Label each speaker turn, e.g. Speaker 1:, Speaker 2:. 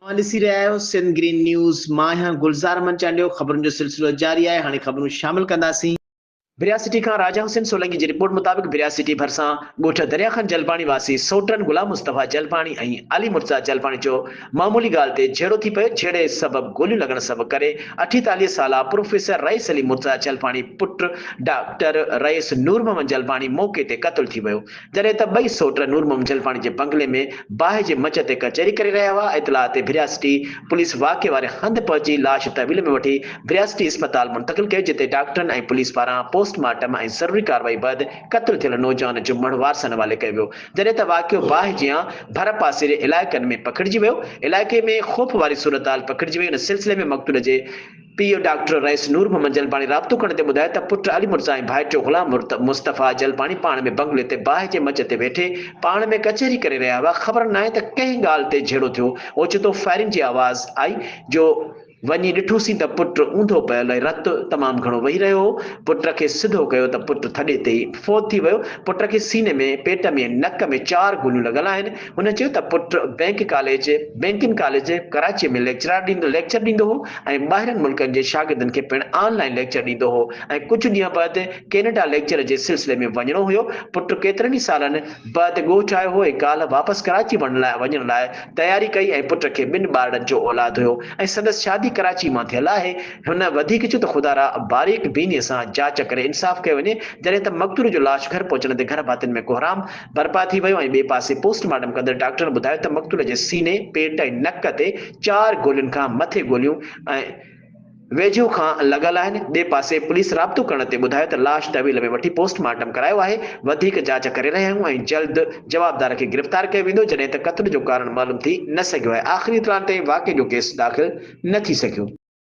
Speaker 1: ॾिसी रहिया आहियो सिंध ग्रीन न्यूज़। मां आहियां गुलज़ार मंचालियो। ख़बरुनि जो सिलसिलो जारी आहे। हाणे ख़बरूं शामिल कंदासीं। बिरियासिटी खां राजा हुसैन सोलंकी जी रिपोर्ट मुताबिक़ बिरियासिटी भरिसां ॻोठ दरियाखान जलपाणी वासी सोटरन गुलाम मुस्तफ़ा जलपाणी ऐं अली मुर्तज़ा जलपाणी जो मामूली ॻाल्हि ते झेड़ो थी पियो। झेड़े सबबु गोलियूं लॻण सबबु करे 48 साला प्रोफेसर रईस अली मुर्तज़ा जलपाणी पुट डॉक्टर रईस नूर मोहम्मद जलपाणी मौक़े ते क़त्ल थी वियो, जॾहिं त ॿई सोट नूर मोहम्मद जलपाणी जे बंगले में बाहि जे मच ते कचहरी करे रहिया हुआ। इतला ते बिरियासिटी पुलिस वाक़े वारे हंधि पहुची लाश तहवील में वठी बिरियासिटी अस्पताल मुंतक़िल कयो, जिते डॉक्टरनि ऐं पुलिस पारां पोस्टमार्टम ऐं ज़रूरी कार्रवाई बैदि क़त्ल थियल नौजवान जो मढ़ वारसनि हवाले कयो वियो, जॾहिं त वाक़ियो बाहि जियां भर पासीरे इलाइक़नि में पखिड़िजी वियो। इलाइक़े में ख़ौफ़ वारी सूरत पखिड़िजी वई। इन सिलसिले में मक़तूल जे पीउ डॉक्टर रईस नूर मोहम्मद जलपाणी राब्तो करण ते ॿुधायो त पुट अली मुर्तज़ा ऐं भाइटियो गुलाम मुस्तफ़ा जलपाणी पाण में बंगले ते बाहि जे मच ते वेठे पाण में कचहरी करे रहिया हुआ। ख़बर नाहे त कंहिं ॻाल्हि ते झेड़ो थियो। ओचितो फायरिंग जी आवाज़ आई जो वञी ॾिठोसीं त पुटु ऊंधो पियल ऐं रतु तमामु घणो वही रहियो हो। पुट खे सिधो कयो त पुटु थॾे ते ई फ़ौत थी वियो। पुट खे सीने में, पेट में, नक में 4 गोलियूं लॻल आहिनि। हुन चयो त पुटु बैंकिंग कॉलेज कराची में लेक्चर ॾींदो हो ऐं ॿाहिरनि मुल्कनि जे शागिर्दनि खे पिणु ऑनलाइन लेक्चर ॾींदो हो ऐं कुझु ॾींहं बैदि कैनेडा लेक्चर जे सिलसिले में वञिणो हुयो। पुटु केतिरनि ई सालनि बैदि ॻोठ आयो हो ऐं काल्ह वापसि कराची वञण लाइ तयारी कई ऐं पुट खे 2 ॿारनि जो औलाद हुयो ऐं संदसि शादी कराची मां थियल आहे। हुन वधीक चयो त ख़ुदा रा बारीक बीनीअ सां जांच करे इंसाफ़ कयो वञे, जॾहिं त मक़तूल जो लाश घर पहुचण ते घर भातियुनि में कोहराम बर्पा थी वियो ऐं ॿिए पासे पोस्टमार्टम कंदड़ डॉक्टरनि ॿुधायो त मक़तूल जे सीने, पेट ऐं नक ते 4 गोलियुनि खां मथे गोलियूं ऐं वेझो खां लॻल आहिनि। ॿिए पासे पुलिस राब्तो करण ते ॿुधायो त लाश तहवील में वठी पोस्टमार्टम करायो आहे। वधीक जांच करे रहिया आहियूं ऐं जल्द जवाबदार खे गिरफ़्तार कयो वेंदो, जॾहिं त क़त्ल जो कारण मालूम थी न सघियो आहे। आख़िरी इतलाउनि ते वाक़े जो केस दाख़िल न थी सघियो।